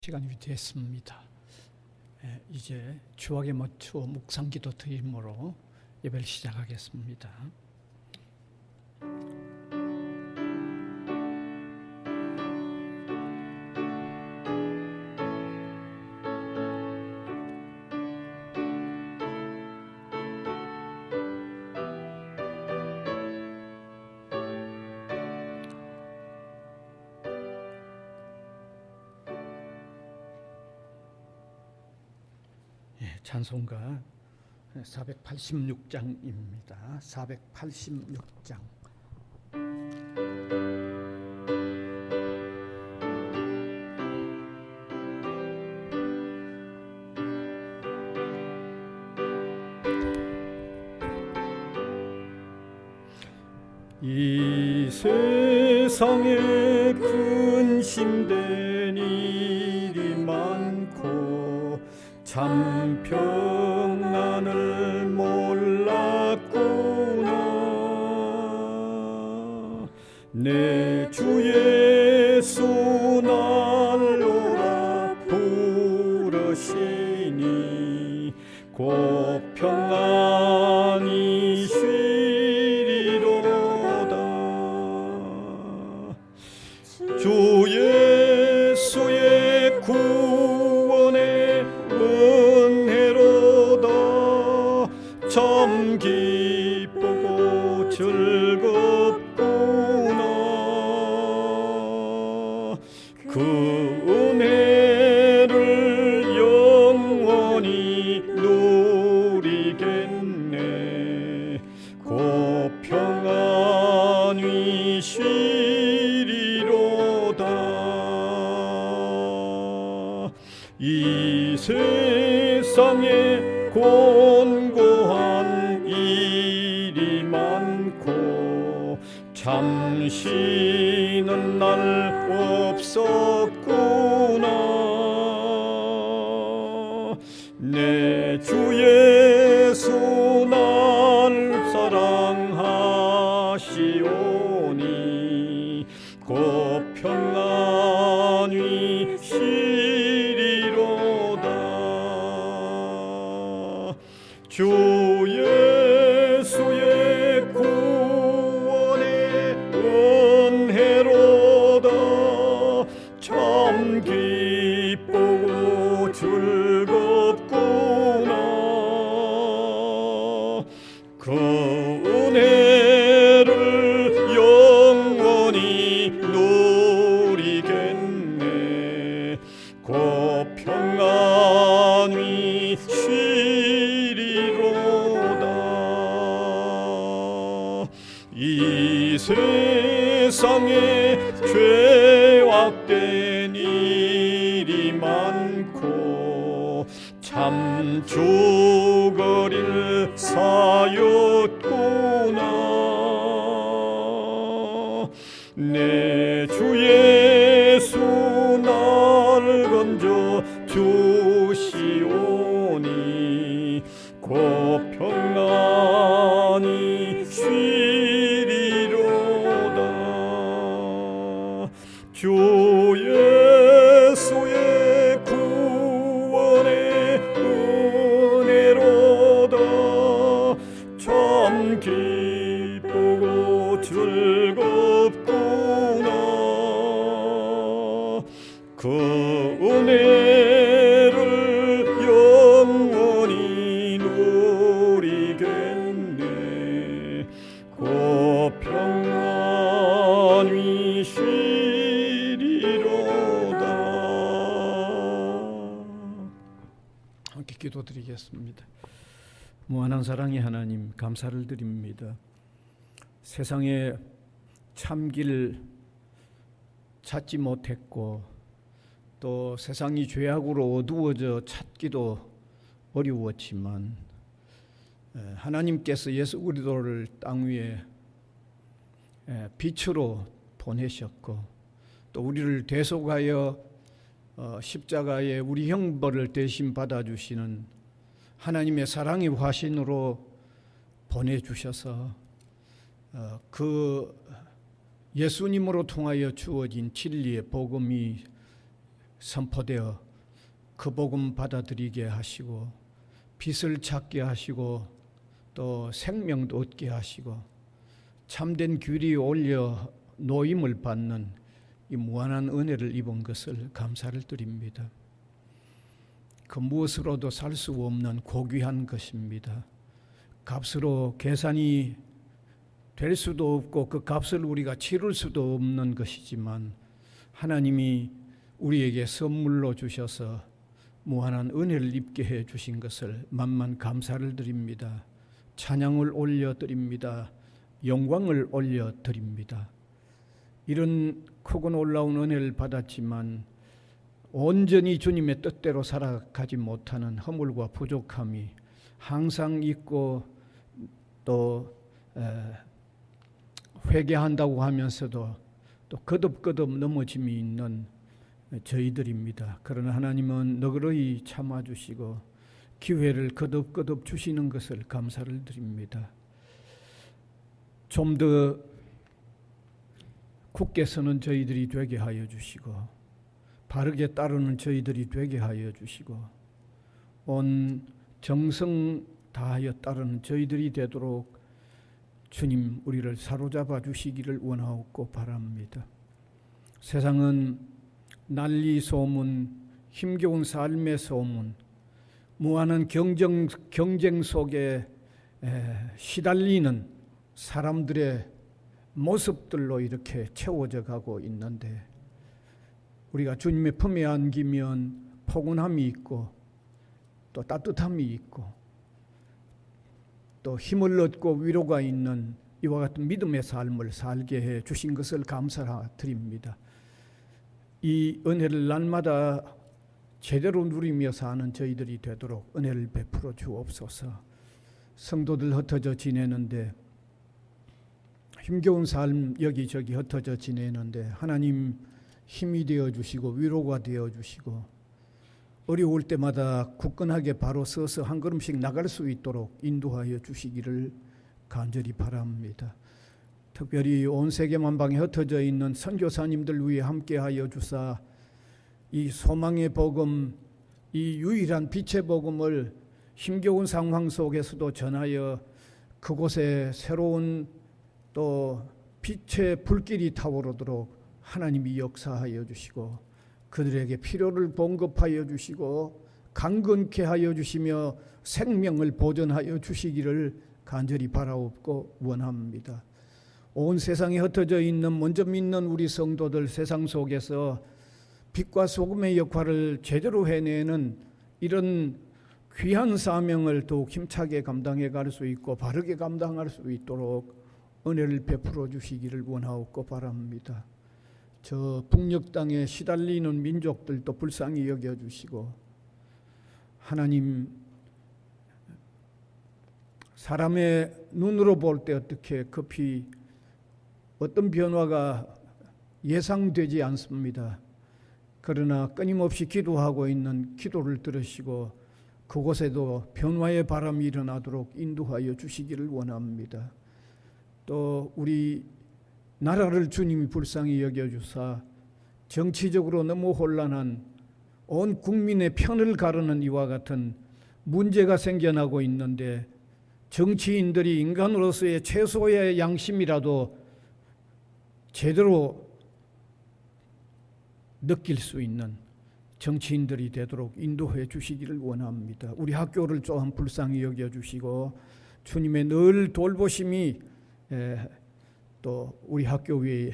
시간이 됐습니다. 이제 주악에 맞추어 묵상기도 드림으로 예배를 시작하겠습니다. 찬송가 486장입니다. 486장. 이 세상에 근심된 일이 많고 참 평안을 몰랐구나. 내 주 예수 날 오라 부르시니 곧 평안히 쉬리로다. 주 예수의 구원의 은혜로다. 참 기쁘고 즐겁구나. 그 은혜를 영원히 누리겠네. 곧 평안히 쉬리로다. 이 세상에 곤고한 일이 많고 참 쉬는 날 없었구나. 내 주 예수 날 사랑하시오니 곧 평안히 쉬리로다. 주 예수의 구원의 은혜로다. 참 기쁘고 즐겁구나. 그 은혜를 영원히 누리겠네. 곧 평안히 쉬리로다. 이 세상에 죄악된 일이 많고 참 죽으릴 사였구나. 내 주 예수 날 건져 주시오니 곧 평안히 쉬리로다. 주 예수의 구원의 은혜로다. 참 기쁘고 즐겁구나. 그 은혜를 영원히 누리겠네. 곧 평안히 쉬리로다. 함께 기도드리겠습니다. 무한한 사랑의 하나님, 감사를 드립니다. 세상에 참길 찾지 못했고 또 세상이 죄악으로 어두워져 찾기도 어려웠지만 하나님께서 예수 그리스도를 땅 위에 빛으로 보내셨고 또 우리를 대속하여 십자가에 우리 형벌을 대신 받아주시는 하나님의 사랑의 화신으로 보내주셔서 그 예수님으로 통하여 주어진 진리의 복음이 선포되어 그 복음 받아들이게 하시고 빛을 찾게 하시고 또 생명도 얻게 하시고 참된 규리 올려 노임을 받는 이 무한한 은혜를 입은 것을 감사를 드립니다. 그 무엇으로도 살 수 없는 고귀한 것입니다. 값으로 계산이 될 수도 없고 그 값을 우리가 치를 수도 없는 것이지만 하나님이 우리에게 선물로 주셔서 무한한 은혜를 입게 해 주신 것을 만만 감사를 드립니다. 찬양을 올려드립니다. 영광을 올려드립니다. 이런 크고 놀라운 은혜를 받았지만 온전히 주님의 뜻대로 살아가지 못하는 허물과 부족함이 항상 있고 또 회개한다고 하면서도 또 거듭거듭 넘어짐이 있는 저희들입니다. 그러나 하나님은 너그러이 참아주시고 기회를 거듭거듭 주시는 것을 감사를 드립니다. 좀 더 굳게 서는 저희들이 되게 하여 주시고 바르게 따르는 저희들이 되게 하여 주시고 온 정성 다하여 따르는 저희들이 되도록 주님 우리를 사로잡아 주시기를 원하옵고 바랍니다. 세상은 난리 소문, 힘겨운 삶의 소문, 무한한 경쟁 속에 시달리는 사람들의 모습들로 이렇게 채워져 가고 있는데 우리가 주님의 품에 안기면 포근함이 있고 또 따뜻함이 있고 또 힘을 얻고 위로가 있는 이와 같은 믿음의 삶을 살게 해 주신 것을 감사드립니다. 이 은혜를 날마다 제대로 누리며 사는 저희들이 되도록 은혜를 베풀어 주옵소서. 성도들 흩어져 지내는데 힘겨운 삶 여기저기 흩어져 지내는데 하나님 힘이 되어 주시고 위로가 되어 주시고 어려울 때마다 굳건하게 바로 서서 한 걸음씩 나갈 수 있도록 인도하여 주시기를 간절히 바랍니다. 특별히 온 세계 만방에 흩어져 있는 선교사님들 위해 함께하여 주사 이 소망의 복음, 이 유일한 빛의 복음을 힘겨운 상황 속에서도 전하여 그곳에 새로운 또 빛의 불길이 타오르도록 하나님이 역사하여 주시고 그들에게 필요를 공급하여 주시고 강건케 하여 주시며 생명을 보존하여 주시기를 간절히 바라옵고 원합니다. 온 세상에 흩어져 있는 먼저 믿는 우리 성도들 세상 속에서 빛과 소금의 역할을 제대로 해내는 이런 귀한 사명을 더욱 힘차게 감당해 갈 수 있고 바르게 감당할 수 있도록 은혜를 베풀어 주시기를 원하옵고 바랍니다. 저 북녘 땅에 시달리는 민족들도 불쌍히 여겨주시고 하나님 사람의 눈으로 볼 때 어떻게 급히 어떤 변화가 예상되지 않습니다. 그러나 끊임없이 기도하고 있는 기도를 들으시고 그곳에도 변화의 바람이 일어나도록 인도하여 주시기를 원합니다. 또 우리 나라를 주님이 불쌍히 여겨주사 정치적으로 너무 혼란한 온 국민의 편을 가르는 이와 같은 문제가 생겨나고 있는데 정치인들이 인간으로서의 최소의 양심이라도 제대로 느낄 수 있는 정치인들이 되도록 인도해 주시기를 원합니다. 우리 학교를 또한 불쌍히 여겨주시고 주님의 늘 돌보심이 또 우리 학교 위에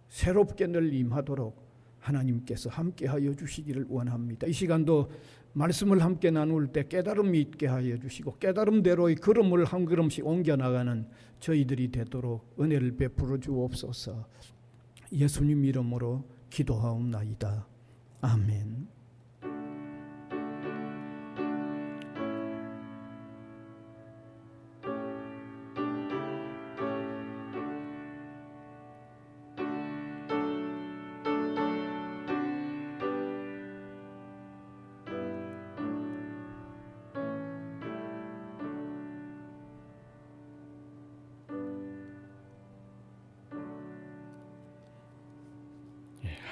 새롭게 늘 임하도록 하나님께서 함께하여 주시기를 원합니다. 이 시간도 말씀을 함께 나눌 때 깨달음이 있게 하여 주시고 깨달음대로의 걸음을 한 걸음씩 옮겨나가는 저희들이 되도록 은혜를 베풀어 주옵소서. 예수님 이름으로 기도하옵나이다. 아멘.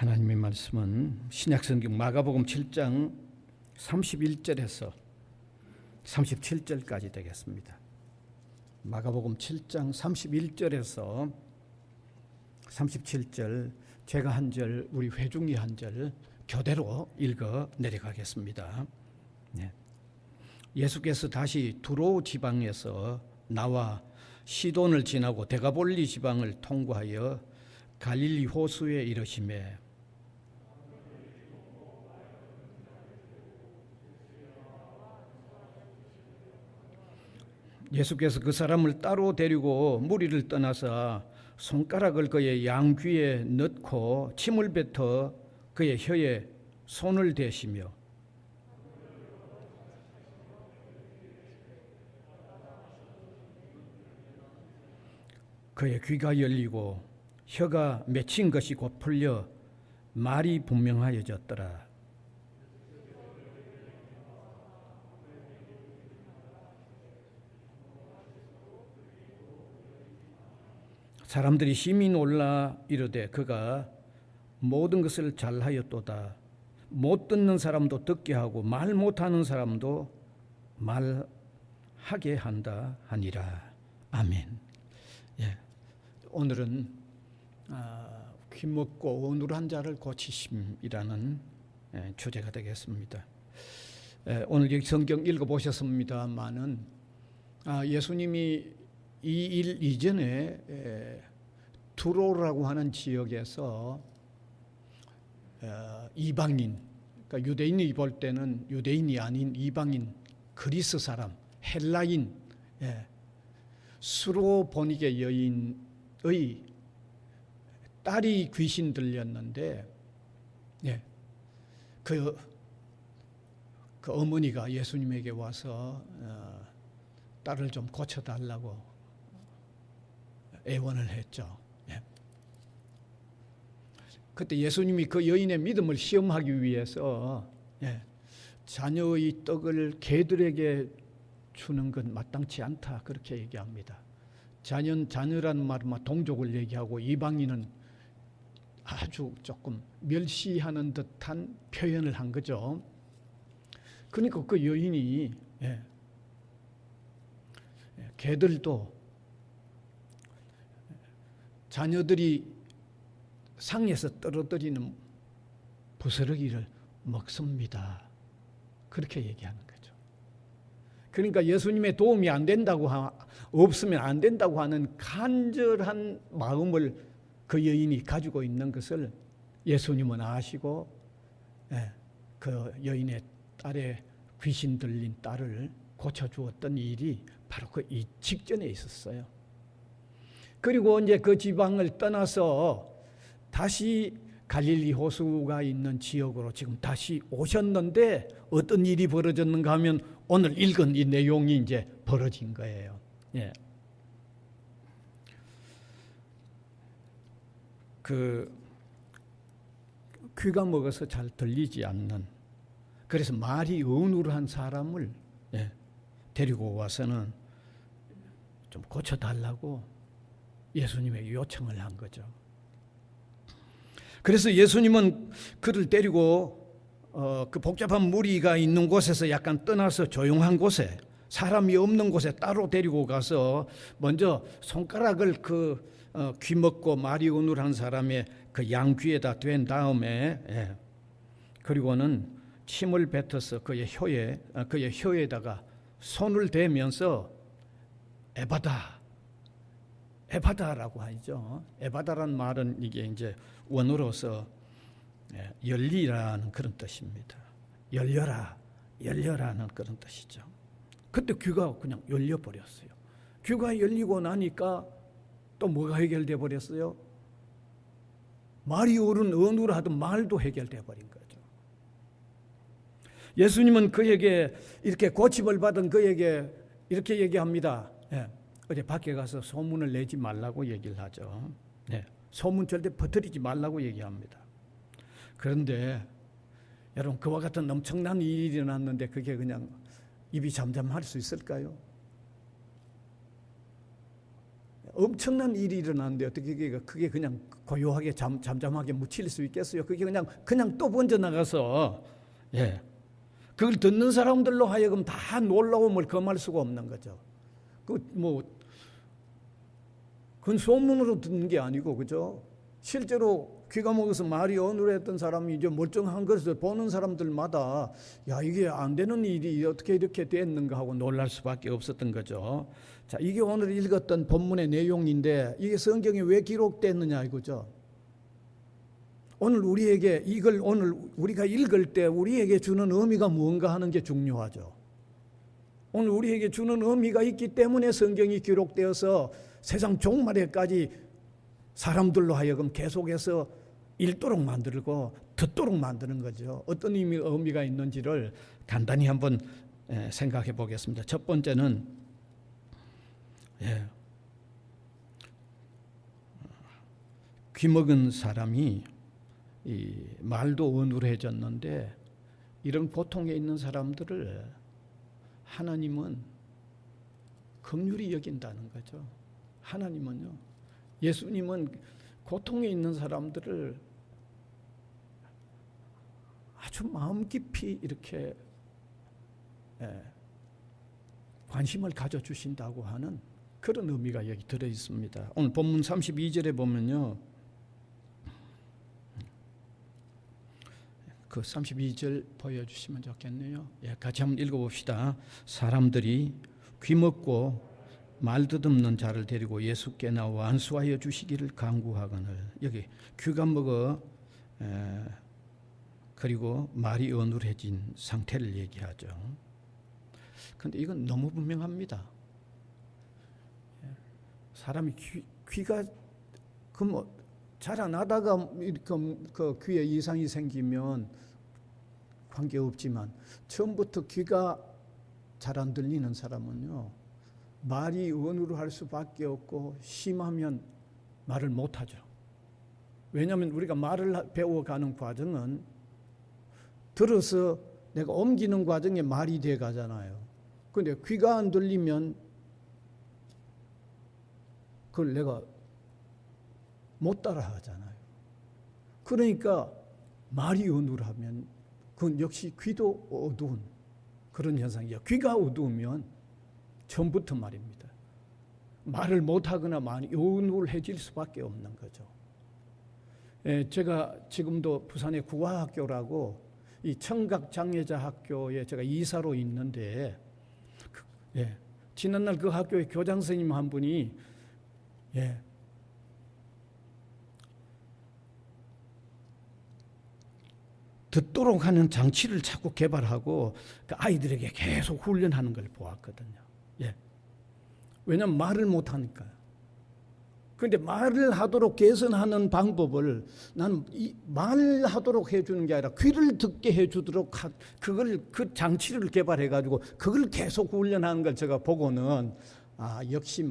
하나님의 말씀은 신약성경 마가복음 7장 31절에서 37절까지 되겠습니다. 마가복음 7장 31절에서 37절, 제가 한 절, 우리 회중이 한 절 교대로 읽어 내려가겠습니다. 네. 예수께서 다시 두로 지방에서 나와 시돈을 지나고 데가볼리 지방을 통과하여 갈릴리 호수에 이르시매 예수께서 그 사람을 따로 데리고 무리를 떠나서 손가락을 그의 양귀에 넣고 침을 뱉어 그의 혀에 손을 대시며 그의 귀가 열리고 혀가 맺힌 것이 곧 풀려 말이 분명하여졌더라. 사람들이 심히 놀라 이르되 그가 모든 것을 잘하였도다. 못 듣는 사람도 듣게 하고 말 못하는 사람도 말하게 한다 하니라. 아멘. 예. 오늘은 귀먹고 어눌한 자를 고치심이라는 주제가 되겠습니다. 오늘 여기 성경 읽어보셨습니다마는 예수님이 이 일 이전에 두로라고 하는 지역에서 이방인, 그러니까 유대인이 볼 때는 유대인이 아닌 이방인, 그리스 사람, 헬라인, 수로보니게 여인의 딸이 귀신 들렸는데, 그 어머니가 예수님에게 와서 딸을 좀 고쳐달라고 애원을 했죠. 그때 예수님이 그 여인의 믿음을 시험하기 위해서 자녀의 떡을 개들에게 주는 건 마땅치 않다 그렇게 얘기합니다. 자녀라는 말은 동족을 얘기하고 이방인은 아주 조금 멸시하는 듯한 표현을 한 거죠. 그러니까 그 여인이 개들도 자녀들이 상에서 떨어뜨리는 부스러기를 먹습니다. 그렇게 얘기하는 거죠. 그러니까 예수님의 도움이 안 된다고 없으면 안 된다고 하는 간절한 마음을 그 여인이 가지고 있는 것을 예수님은 아시고 그 여인의 딸의 귀신 들린 딸을 고쳐주었던 일이 바로 그 이 직전에 있었어요. 그리고 이제 그 지방을 떠나서 다시 갈릴리 호수가 있는 지역으로 지금 다시 오셨는데 어떤 일이 벌어졌는가 하면 오늘 읽은 이 내용이 이제 벌어진 거예요. 그 귀가 먹어서 잘 들리지 않는, 그래서 말이 어눌한 사람을 데리고 와서는 좀 고쳐달라고 예수님에게 요청을 한 거죠. 그래서 예수님은 그를 데리고 그 복잡한 무리가 있는 곳에서 약간 떠나서 조용한 곳에, 사람이 없는 곳에 따로 데리고 가서 먼저 손가락을 그 귀먹고 말이 어눌한 사람의 그 양귀에다 댄 다음에 그리고는 침을 뱉어서 그의 혀에다가 손을 대면서 에바다라고 하죠. 에바다란 말은 이게 이제 원어로서 열리라는 그런 뜻입니다. 열려라는 그런 뜻이죠. 그때 귀가 그냥 열려버렸어요. 귀가 열리고 나니까 또 뭐가 해결돼 버렸어요? 말이 어눌하던 말도 해결돼 버린 거죠. 예수님은 그에게 이렇게 고침을 받은 그에게 이렇게 얘기합니다. 어제 밖에 가서 소문을 내지 말라고 얘기를 하죠. 소문 절대 퍼뜨리지 말라고 얘기합니다. 그런데 여러분, 그와 같은 엄청난 일이 일어났는데 그게 그냥 입이 잠잠할 수 있을까요? 엄청난 일이 일어나는데 어떻게 그게 그냥 고요하게 잠잠하게 묻힐 수 있겠어요? 그게 그냥 또 번져 나가서 그걸 듣는 사람들로 하여금 다 놀라움을 금할 수가 없는 거죠. 그건 소문으로 듣는 게 아니고, 그죠? 실제로 귀가 먹어서 말이 어눌했던 사람이 이제 멀쩡한 것을 보는 사람들마다 야, 이게 안 되는 일이 어떻게 이렇게 됐는가 하고 놀랄 수밖에 없었던 거죠. 자, 이게 오늘 읽었던 본문의 내용인데 이게 성경에 왜 기록됐느냐 이거죠. 오늘 우리가 읽을 때 우리에게 주는 의미가 무언가 하는 게 중요하죠. 오늘 우리에게 주는 의미가 있기 때문에 성경이 기록되어서 세상 종말에까지 사람들로 하여금 계속해서 읽도록 만들고 듣도록 만드는 거죠. 어떤 의미가 있는지를 간단히 한번 생각해 보겠습니다. 첫 번째는 귀먹은 사람이 이 말도 어눌해졌는데 이런 고통에 있는 사람들을 하나님은 긍휼히 여긴다는 거죠. 하나님은요, 예수님은 고통에 있는 사람들을 아주 마음 깊이 이렇게 관심을 가져주신다고 하는 그런 의미가 여기 들어 있습니다. 오늘 본문 32절에 보면요, 그 32절 보여주시면 좋겠네요. 같이 한번 읽어봅시다. 사람들이 귀먹고 말 듣없는 자를 데리고 예수께 나와 안수하여 주시기를 간구하거늘. 여기 귀가 먹어 그리고 말이 어눌해진 상태를 얘기하죠. 그런데 이건 너무 분명합니다. 사람이 귀가 자라나다가 그 귀에 이상이 생기면 관계없지만 처음부터 귀가 잘 안 들리는 사람은요, 말이 어눌할 수밖에 없고 심하면 말을 못하죠. 왜냐하면 우리가 말을 배워가는 과정은 들어서 내가 옮기는 과정에 말이 돼 가잖아요. 그런데 귀가 안 들리면 그걸 내가 못 따라 하잖아요. 그러니까 말이 어눌하면 그건 역시 귀도 어두운 그런 현상이에요. 귀가 어두우면 처음부터 말입니다. 말을 못하거나 많이 어눌해질 수밖에 없는 거죠. 제가 지금도 부산의 구화학교라고 이 청각장애자 학교에 제가 이사로 있는데 지난날 그 학교의 교장 선생님 한 분이 듣도록 하는 장치를 자꾸 개발하고 그 아이들에게 계속 훈련하는 걸 보았거든요. 왜냐하면 말을 못하니까요. 그런데 말을 하도록 개선하는 방법을 나는 말하도록 해주는 게 아니라 귀를 듣게 해주도록 그 장치를 개발해가지고 그걸 계속 훈련하는 걸 제가 보고는 역시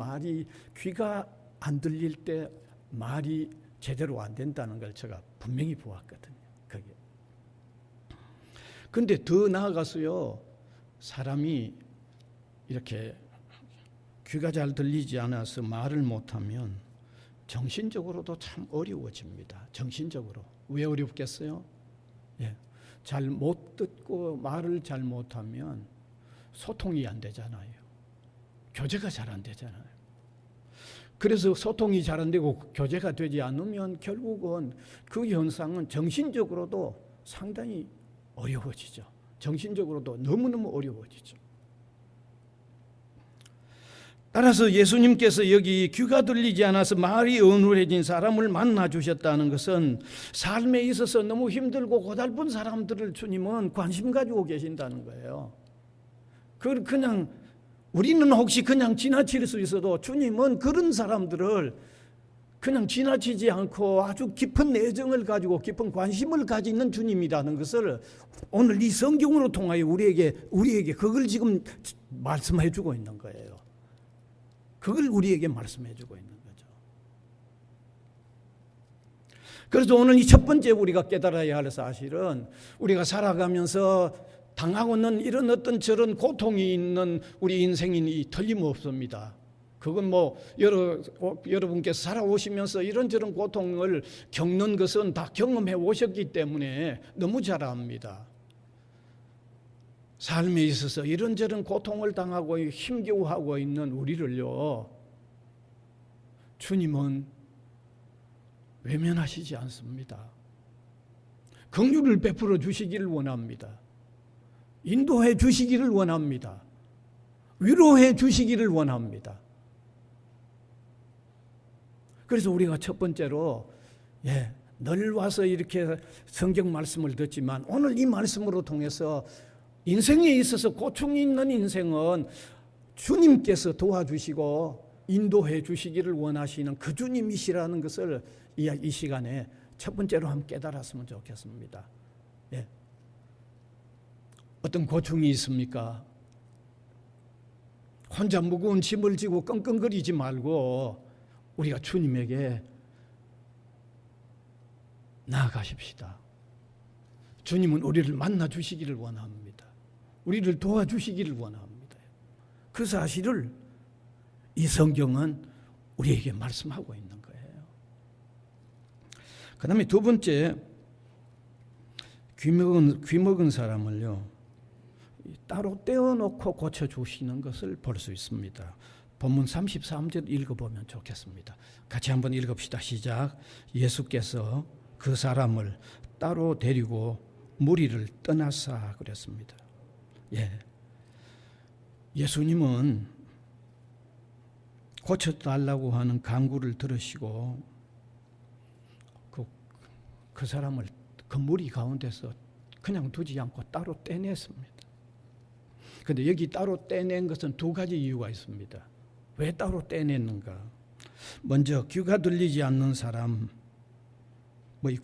귀가 안 들릴 때 말이 제대로 안 된다는 걸 제가 분명히 보았거든요. 그런데 더 나아가서요, 사람이 이렇게 귀가 잘 들리지 않아서 말을 못하면 정신적으로도 참 어려워집니다. 정신적으로. 왜 어렵겠어요? 잘 못 듣고 말을 잘 못하면 소통이 안 되잖아요. 교제가 잘 안 되잖아요. 그래서 소통이 잘 안 되고 교제가 되지 않으면 결국은 그 현상은 정신적으로도 상당히 어려워지죠. 정신적으로도 너무너무 어려워지죠. 따라서 예수님께서 여기 귀가 들리지 않아서 말이 어눌해진 사람을 만나 주셨다는 것은 삶에 있어서 너무 힘들고 고달픈 사람들을 주님은 관심 가지고 계신다는 거예요. 그냥 우리는 혹시 그냥 지나칠 수 있어도 주님은 그런 사람들을 그냥 지나치지 않고 아주 깊은 애정을 가지고 깊은 관심을 가지는 주님이라는 것을 오늘 이 성경으로 통하여 우리에게 그걸 지금 말씀해 주고 있는 거예요. 그걸 우리에게 말씀해 주고 있는 거죠. 그래서 오늘 이 첫 번째 우리가 깨달아야 할 사실은 우리가 살아가면서 당하고는 이런 어떤 저런 고통이 있는 우리 인생이 틀림없습니다. 그건 뭐 여러분께서 살아오시면서 이런저런 고통을 겪는 것은 다 경험해 오셨기 때문에 너무 잘 압니다. 삶에 있어서 이런저런 고통을 당하고 힘겨워하고 있는 우리를요, 주님은 외면하시지 않습니다. 긍휼을 베풀어 주시기를 원합니다. 인도해 주시기를 원합니다. 위로해 주시기를 원합니다. 그래서 우리가 첫 번째로 늘 와서 이렇게 성경 말씀을 듣지만 오늘 이 말씀으로 통해서 인생에 있어서 고충이 있는 인생은 주님께서 도와주시고 인도해 주시기를 원하시는 그 주님이시라는 것을 이 시간에 첫 번째로 한번 깨달았으면 좋겠습니다. 어떤 고충이 있습니까? 혼자 무거운 짐을 지고 끙끙거리지 말고 우리가 주님에게 나아가십시다. 주님은 우리를 만나 주시기를 원합니다. 우리를 도와주시기를 원합니다. 그 사실을 이 성경은 우리에게 말씀하고 있는 거예요. 그 다음에 두 번째, 귀먹은 사람을요, 따로 떼어놓고 고쳐주시는 것을 볼 수 있습니다. 본문 33절 읽어보면 좋겠습니다. 같이 한번 읽읍시다. 시작. 예수께서 그 사람을 따로 데리고 무리를 떠나사 그랬습니다. 예수님은 고쳐달라고 하는 간구를 들으시고 그 사람을 그 무리 가운데서 그냥 두지 않고 따로 떼냈습니다. 그런데 여기 따로 떼낸 것은 두 가지 이유가 있습니다. 왜 따로 떼냈는가? 먼저 귀가 들리지 않는 사람의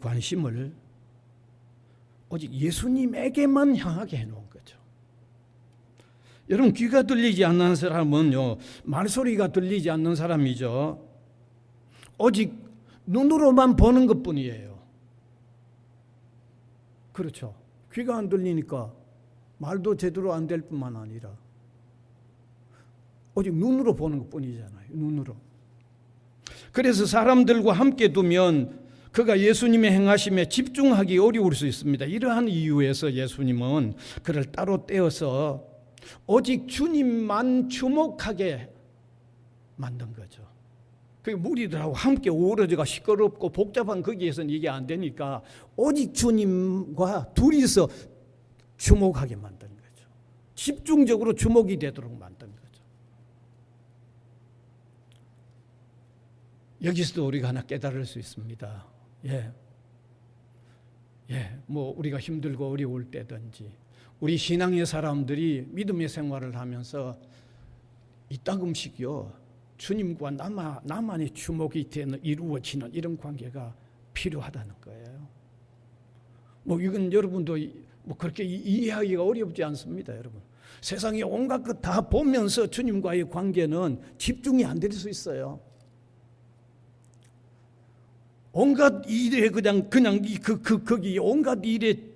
관심을 오직 예수님에게만 향하게 해놓은 거죠. 여러분, 귀가 들리지 않는 사람은요, 말소리가 들리지 않는 사람이죠. 오직 눈으로만 보는 것뿐이에요. 그렇죠. 귀가 안 들리니까 말도 제대로 안 될 뿐만 아니라 오직 눈으로 보는 것뿐이잖아요. 눈으로. 그래서 사람들과 함께 두면 그가 예수님의 행하심에 집중하기 어려울 수 있습니다. 이러한 이유에서 예수님은 그를 따로 떼어서 오직 주님만 주목하게 만든 거죠. 그 무리들하고 함께 어우러져가 시끄럽고 복잡한 거기에서는 이게 안 되니까 오직 주님과 둘이서 주목하게 만든 거죠. 집중적으로 주목이 되도록 만든 거죠. 여기서도 우리가 하나 깨달을 수 있습니다. 뭐 우리가 힘들고 어려울 때든지 우리 신앙의 사람들이 믿음의 생활을 하면서 이따금씩요, 주님과 나만의 주목이 되는 이루어지는 이런 관계가 필요하다는 거예요. 뭐 이건 여러분도 뭐 그렇게 이해하기가 어렵지 않습니다, 여러분. 세상에 온갖 것 다 보면서 주님과의 관계는 집중이 안 될 수 있어요. 온갖 일에 거기 온갖 일에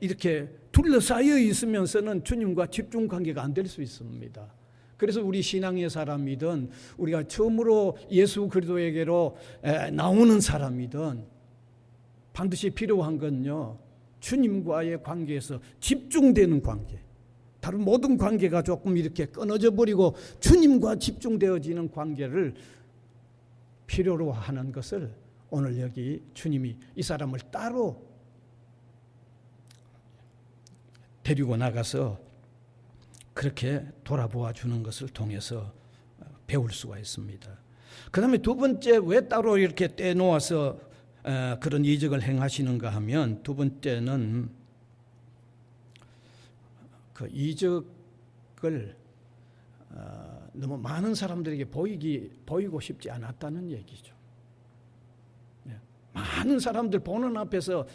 이렇게 둘러싸여 있으면서는 주님과 집중 관계가 안 될 수 있습니다. 그래서 우리 신앙의 사람이든 우리가 처음으로 예수 그리스도에게로 나오는 사람이든 반드시 필요한 건요, 주님과의 관계에서 집중되는 관계. 다른 모든 관계가 조금 이렇게 끊어져 버리고 주님과 집중되어지는 관계를 필요로 하는 것을 오늘 여기 주님이 이 사람을 따로 데리고 나가서 그렇게 돌아보아 주는 것을 통해서 배울 수가 있습니다. 그 다음에 두 번째, 왜 따로 이렇게 떼놓아서 그런 이적을 행하시는가 하면, 두 번째는 그 이적을 너무 많은 사람들에게 보이고 싶지 않았다는 얘기죠. 많은 사람들 보는 앞에서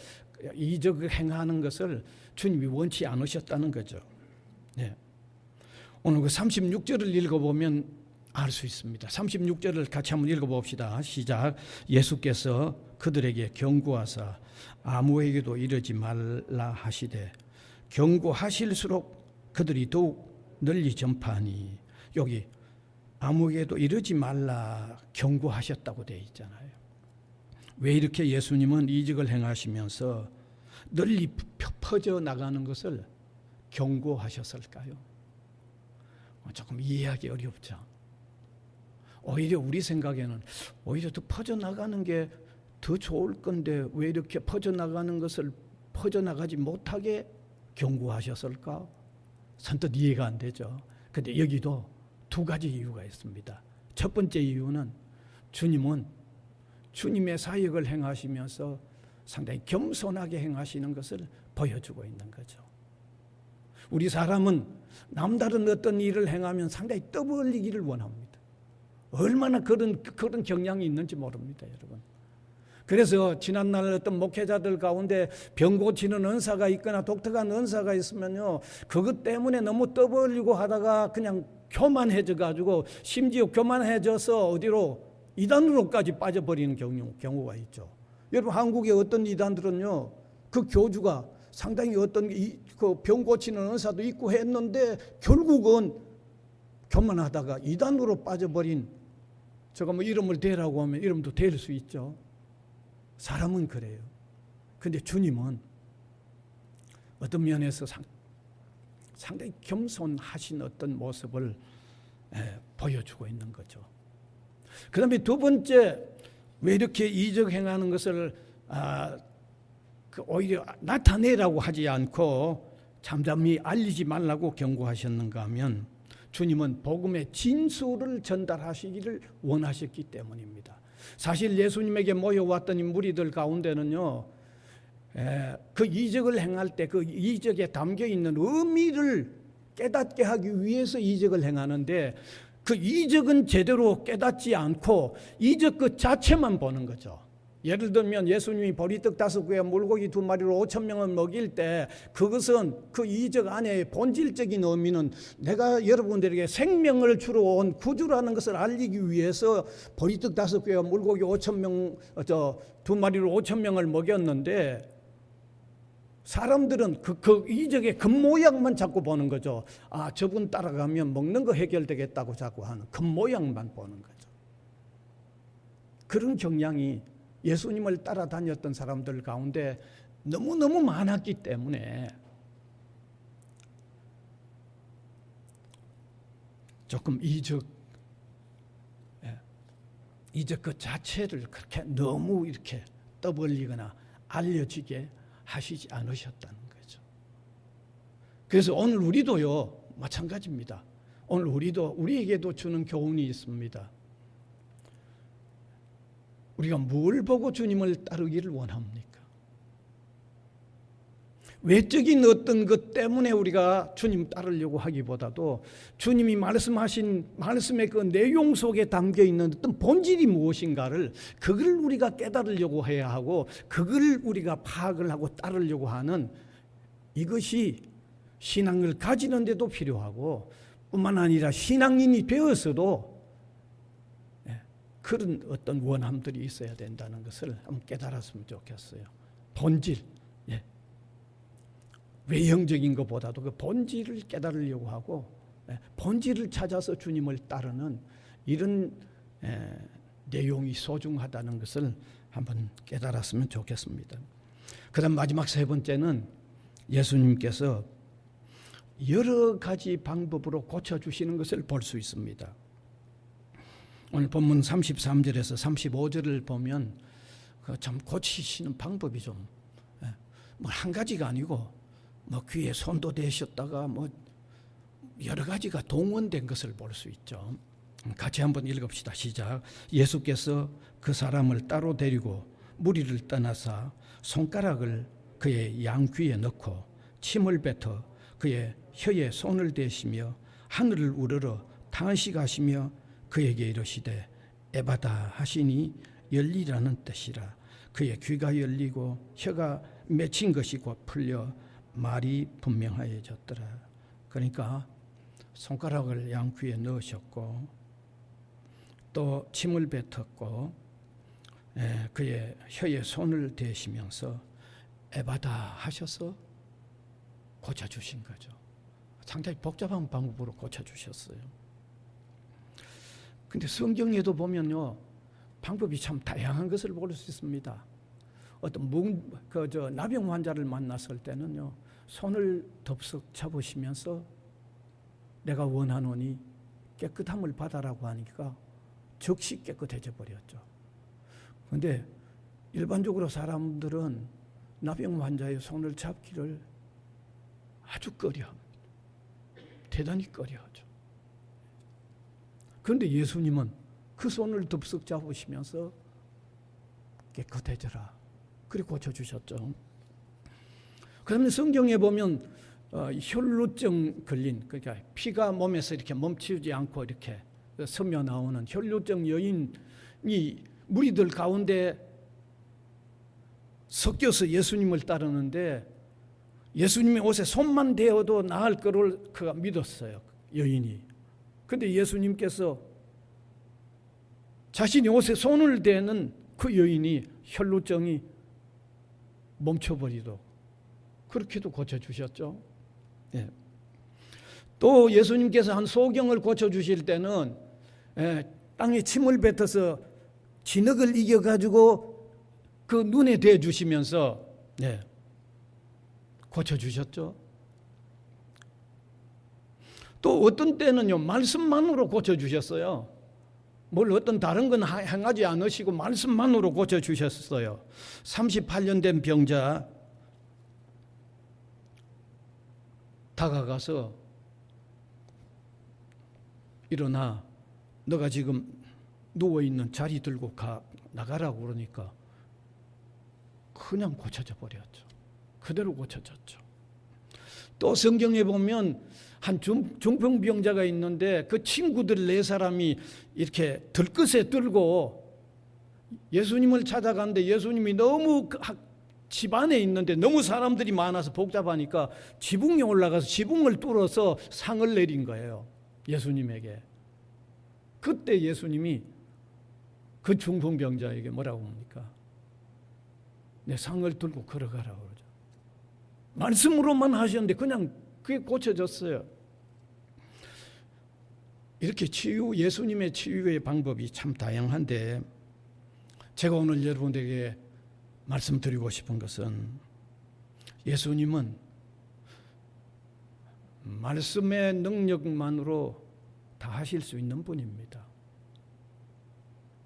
이적을 행하는 것을 주님이 원치 않으셨다는 거죠. 오늘 그 36절을 읽어보면 알 수 있습니다. 36절을 같이 한번 읽어봅시다. 시작. 예수께서 그들에게 경고하사 아무에게도 이르지 말라 하시되 경고하실수록 그들이 더욱 널리 전파하니. 여기 아무에게도 이러지 말라 경고하셨다고 되어 있잖아요. 왜 이렇게 예수님은 이적을 행하시면서 널리 퍼져 나가는 것을 경고하셨을까요? 조금 이해하기 어렵죠. 오히려 우리 생각에는 오히려 더 퍼져나가는 게 더 좋을 건데 왜 이렇게 퍼져나가는 것을 퍼져나가지 못하게 경고하셨을까? 선뜻 이해가 안 되죠. 그런데 여기도 두 가지 이유가 있습니다. 첫 번째 이유는 주님은 주님의 사역을 행하시면서 상당히 겸손하게 행하시는 것을 보여주고 있는 거죠. 우리 사람은 남다른 어떤 일을 행하면 상당히 떠벌리기를 원합니다. 얼마나 그런 경향이 있는지 모릅니다, 여러분. 그래서 지난날 어떤 목회자들 가운데 병 고치는 은사가 있거나 독특한 은사가 있으면요, 그것 때문에 너무 떠벌리고 하다가 그냥 교만해져 가지고 심지어 교만해져서 어디로 이단으로까지 빠져버리는 경우가 있죠. 여러분, 한국의 어떤 이단들은요, 그 교주가 상당히 어떤 그 병 고치는 은사도 있고 했는데 결국은 교만하다가 이단으로 빠져버린, 제가 뭐 이름을 대라고 하면 이름도 댈 수 있죠. 사람은 그래요. 그런데 주님은 어떤 면에서 상당히 겸손하신 어떤 모습을 보여주고 있는 거죠. 그 다음에 두 번째, 왜 이렇게 이적 행하는 것을 오히려 나타내라고 하지 않고 잠잠히 알리지 말라고 경고하셨는가 하면 주님은 복음의 진수를 전달하시기를 원하셨기 때문입니다. 사실 예수님에게 모여왔던 무리들 가운데는요, 그 이적을 행할 때 그 이적에 담겨있는 의미를 깨닫게 하기 위해서 이적을 행하는데 그 이적은 제대로 깨닫지 않고 이적 그 자체만 보는 거죠. 예를 들면 예수님이 보리떡 5개와 물고기 2마리로 5,000명을 먹일 때 그것은 그 이적 안에 본질적인 의미는 내가 여러분들에게 생명을 주러 온 구주라는 것을 알리기 위해서 보리떡 5개와 물고기 2마리로 5,000명을 먹였는데 사람들은 그 이적의 겉모양만 자꾸 보는 거죠. 아, 저분 따라가면 먹는 거 해결되겠다고 자꾸 하는 겉모양만 보는 거죠. 그런 경향이 예수님을 따라다녔던 사람들 가운데 너무너무 많았기 때문에 조금 이적 그 자체를 그렇게 너무 이렇게 떠벌리거나 알려지게 하시지 않으셨다는 거죠. 그래서 오늘 우리도요, 마찬가지입니다. 오늘 우리에게도 주는 교훈이 있습니다. 우리가 뭘 보고 주님을 따르기를 원합니까? 외적인 어떤 것 때문에 우리가 주님 따르려고 하기보다도 주님이 말씀하신 말씀의 그 내용 속에 담겨 있는 어떤 본질이 무엇인가를 그걸 우리가 깨달으려고 해야 하고 그걸 우리가 파악을 하고 따르려고 하는 이것이 신앙을 가지는 데도 필요하고 뿐만 아니라 신앙인이 되어서도 그런 어떤 원함들이 있어야 된다는 것을 한번 깨달았으면 좋겠어요. 본질, 외형적인 것보다도 그 본질을 깨달으려고 하고 본질을 찾아서 주님을 따르는 이런 내용이 소중하다는 것을 한번 깨달았으면 좋겠습니다. 그다음 마지막 세 번째는 예수님께서 여러 가지 방법으로 고쳐주시는 것을 볼 수 있습니다. 오늘 본문 33절에서 35절을 보면 참 고치시는 방법이 좀 뭐 한 가지가 아니고 뭐 귀에 손도 대셨다가 뭐 여러 가지가 동원된 것을 볼 수 있죠. 같이 한번 읽읍시다. 시작. 예수께서 그 사람을 따로 데리고 무리를 떠나사 손가락을 그의 양귀에 넣고 침을 뱉어 그의 혀에 손을 대시며 하늘을 우러러 탄식하시며 그에게 이르시되 에바다 하시니 열리라는 뜻이라. 그의 귀가 열리고 혀가 맺힌 것이 곧 풀려 말이 분명하여졌더라. 그러니까 손가락을 양귀에 넣으셨고 또 침을 뱉었고 그의 혀에 손을 대시면서 에바다 하셔서 고쳐주신 거죠. 상당히 복잡한 방법으로 고쳐주셨어요. 근데 성경에도 보면요, 방법이 참 다양한 것을 볼 수 있습니다. 어떤 나병 환자를 만났을 때는요, 손을 덥석 잡으시면서 내가 원하노니 깨끗함을 받아라고 하니까 즉시 깨끗해져 버렸죠. 그런데 일반적으로 사람들은 나병 환자의 손을 잡기를 아주 꺼려합니다. 대단히 꺼려하죠. 그런데 예수님은 그 손을 덥석 잡으시면서 깨끗해져라, 그리고 고쳐주셨죠. 그러면 성경에 보면 혈루증 걸린, 그러니까 피가 몸에서 이렇게 멈추지 않고 이렇게 서며 나오는 혈루증 여인이 무리들 가운데 섞여서 예수님을 따르는데, 예수님의 옷에 손만 대어도 나을 거를 그가 믿었어요, 여인이. 그런데 예수님께서 자신이 옷에 손을 대는 그 여인이 혈루증이 멈춰버리도록 그렇게도 고쳐주셨죠. 예. 또 예수님께서 한 소경을 고쳐주실 때는 땅에 침을 뱉어서 진흙을 이겨가지고 그 눈에 대주시면서 고쳐주셨죠. 또 어떤 때는요, 말씀만으로 고쳐주셨어요. 뭘 어떤 다른 건 행하지 않으시고 말씀만으로 고쳐주셨어요. 38년 된 병자 다가가서 일어나, 너가 지금 누워있는 자리 들고 나가라고 그러니까 그냥 고쳐져 버렸죠. 그대로 고쳐졌죠. 또 성경에 보면 한 중풍병자가 있는데 그 친구들 4사람이 이렇게 들끝에 들고 예수님을 찾아가는데, 예수님이 너무 집 안에 있는데 너무 사람들이 많아서 복잡하니까 지붕에 올라가서 지붕을 뚫어서 상을 내린 거예요, 예수님에게. 그때 예수님이 그 중풍병자에게 뭐라고 합니까? 내 상을 들고 걸어가라고 그러죠. 말씀으로만 하셨는데 그냥 그게 고쳐졌어요. 이렇게 예수님의 치유의 방법이 참 다양한데, 제가 오늘 여러분에게 말씀드리고 싶은 것은, 예수님은 말씀의 능력만으로 다 하실 수 있는 분입니다.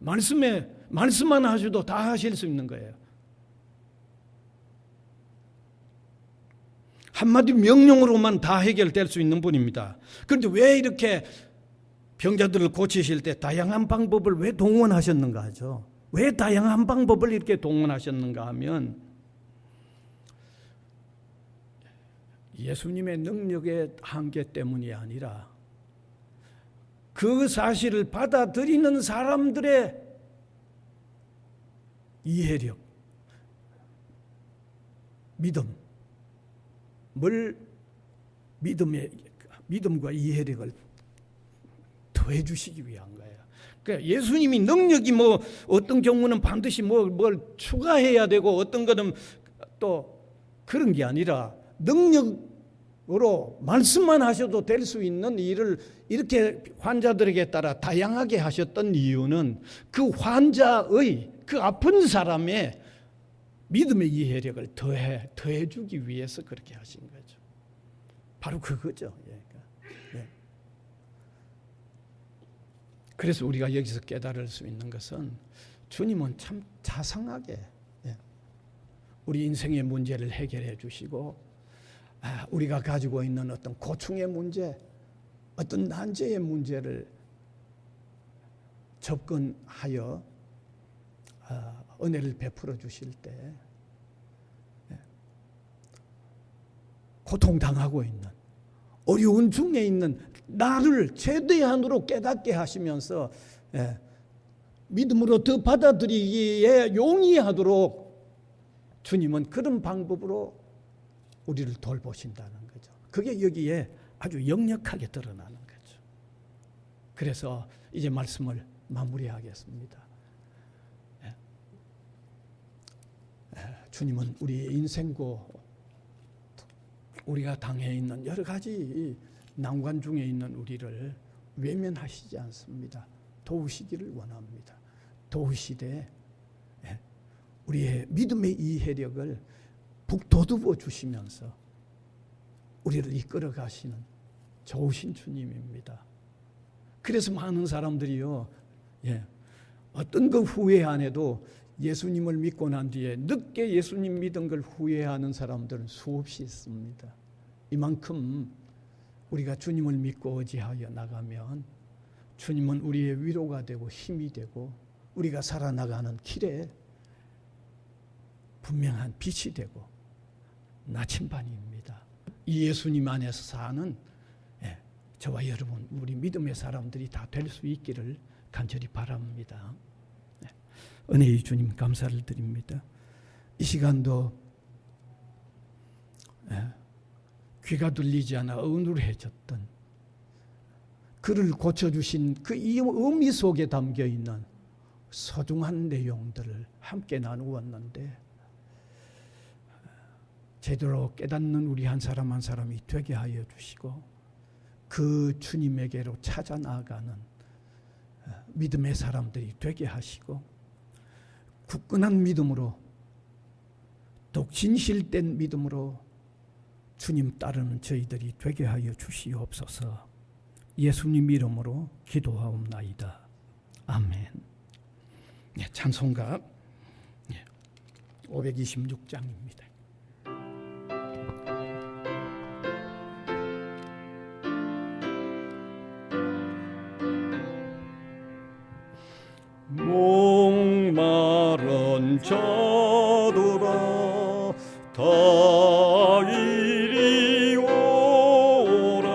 말씀만 하셔도 다 하실 수 있는 거예요. 한마디 명령으로만 다 해결될 수 있는 분입니다. 그런데 왜 이렇게 병자들을 고치실 때 다양한 방법을 왜 동원하셨는가 하죠. 왜 다양한 방법을 이렇게 동원하셨는가 하면, 예수님의 능력의 한계 때문이 아니라 그 사실을 받아들이는 사람들의 이해력, 믿음과 이해력을 더해 주시기 위한 거예요. 그러니까 예수님이 능력이 어떤 경우는 반드시 뭘 추가해야 되고 어떤 거는 또 그런 게 아니라 능력으로 말씀만 하셔도 될 수 있는 일을 이렇게 환자들에게 따라 다양하게 하셨던 이유는 그 환자의, 그 아픈 사람의 믿음의 이해력을 더해 주기 위해서 그렇게 하신 거죠. 바로 그거죠. 그래서 우리가 여기서 깨달을 수 있는 것은, 주님은 참 자상하게 우리 인생의 문제를 해결해 주시고, 우리가 가지고 있는 어떤 고충의 문제, 어떤 난제의 문제를 접근하여 은혜를 베풀어 주실 때, 고통당하고 있는, 어려운 중에 있는 나를 최대한으로 깨닫게 하시면서 믿음으로 더 받아들이기에 용이하도록 주님은 그런 방법으로 우리를 돌보신다는 거죠. 그게 여기에 아주 역력하게 드러나는 거죠. 그래서 이제 말씀을 마무리하겠습니다. 주님은 우리의 인생고 우리가 당해 있는 여러 가지 난관 중에 있는 우리를 외면하시지 않습니다. 도우시기를 원합니다. 도우시되 우리의 믿음의 이 해력을 북돋워 주시면서 우리를 이끌어 가시는 좋으신 주님입니다. 그래서 많은 사람들이요, 어떤 거 후회 안 해도 예수님을 믿고 난 뒤에 늦게 예수님 믿은 걸 후회하는 사람들은 수없이 있습니다. 이만큼 우리가 주님을 믿고 의지하여 나가면 주님은 우리의 위로가 되고 힘이 되고 우리가 살아나가는 길에 분명한 빛이 되고 나침반입니다. 이 예수님 안에서 사는 저와 여러분, 우리 믿음의 사람들이 다 될 수 있기를 간절히 바랍니다. 은혜의 주님 감사를 드립니다. 이 시간도 귀가 들리지 않아 어눌해졌던 그를 고쳐주신 그 의미 속에 담겨있는 소중한 내용들을 함께 나누었는데 제대로 깨닫는 우리 한 사람 한 사람이 되게 하여 주시고 그 주님에게로 찾아 나아가는 믿음의 사람들이 되게 하시고 굳건한 믿음으로 또 진실된 믿음으로 주님 따르는 저희들이 되게 하여 주시옵소서. 예수님 이름으로 기도하옵나이다. 아멘. 찬송가 526장입니다. 목마른 자들아 다 이리 오라.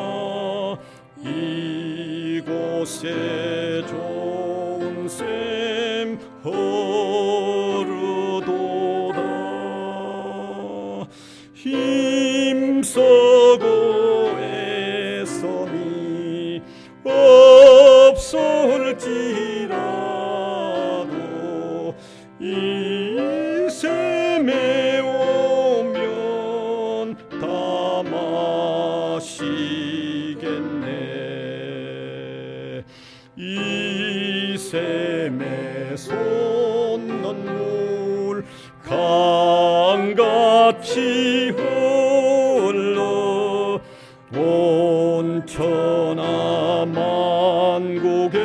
이곳에 좋은 샘 흐르도다. 힘쓰고 애써니 없을지라도 이 샘에 오면 다 마시겠네. 이 샘에 솟는 물 강같이 흘러 온 천하 만국에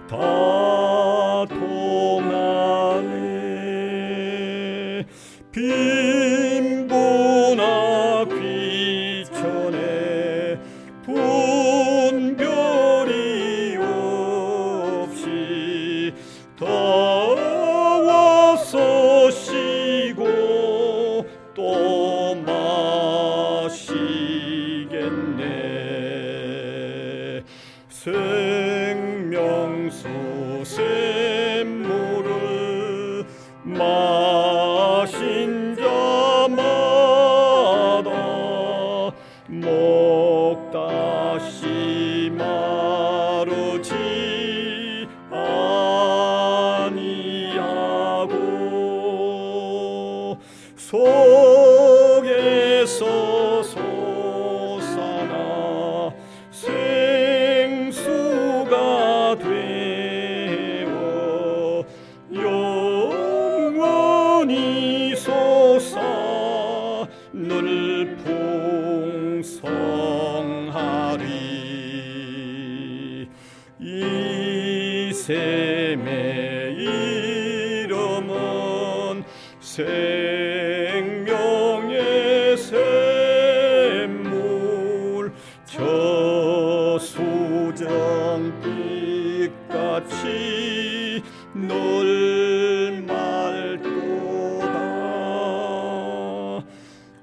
다 통하네. 빈부나 귀천에 분별이 없이 다 와서 쉬고 또 마시겠네. 생명수 샘물을 마신 자마다 목 다시 마르지 아니하고 속에서 솟아나 생수가 되어 영원히 솟아 늘 풍성하리. 이 샘의 이름은 생명의 샘물. 저수정빛같이 늘 맑도다.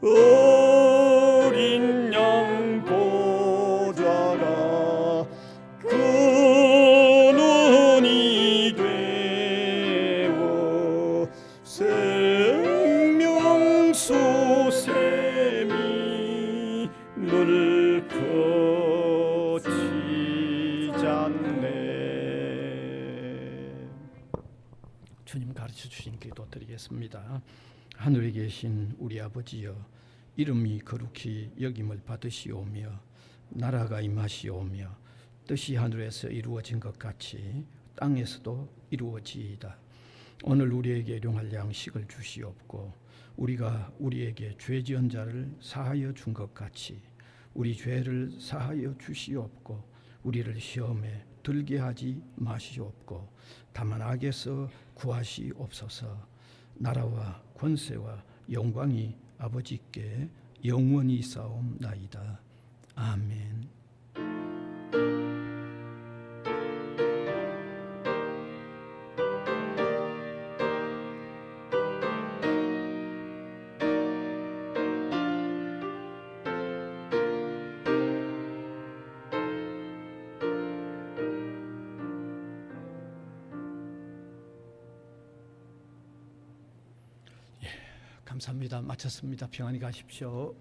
어린 양 보좌가 그 눈이 되어 생명수 샘이 늘 거치잖네. 주님 가르쳐 주신 기도 드리겠습니다. 하늘에 계신 우리 아버지여, 이름이 거룩히 여김을 받으시오며 나라가 임하시오며 뜻이 하늘에서 이루어진 것 같이 땅에서도 이루어지이다. 오늘 우리에게 일용할 양식을 주시옵고 우리가 우리에게 죄 지은 자를 사하여 준 것 같이 우리 죄를 사하여 주시옵고 우리를 시험에 들게 하지 마시옵고 다만 악에서 구하시옵소서. 나라와 권세와 영광이 아버지께 영원히 있사옵나이다. 아멘. 감사합니다. 마쳤습니다. 평안히 가십시오.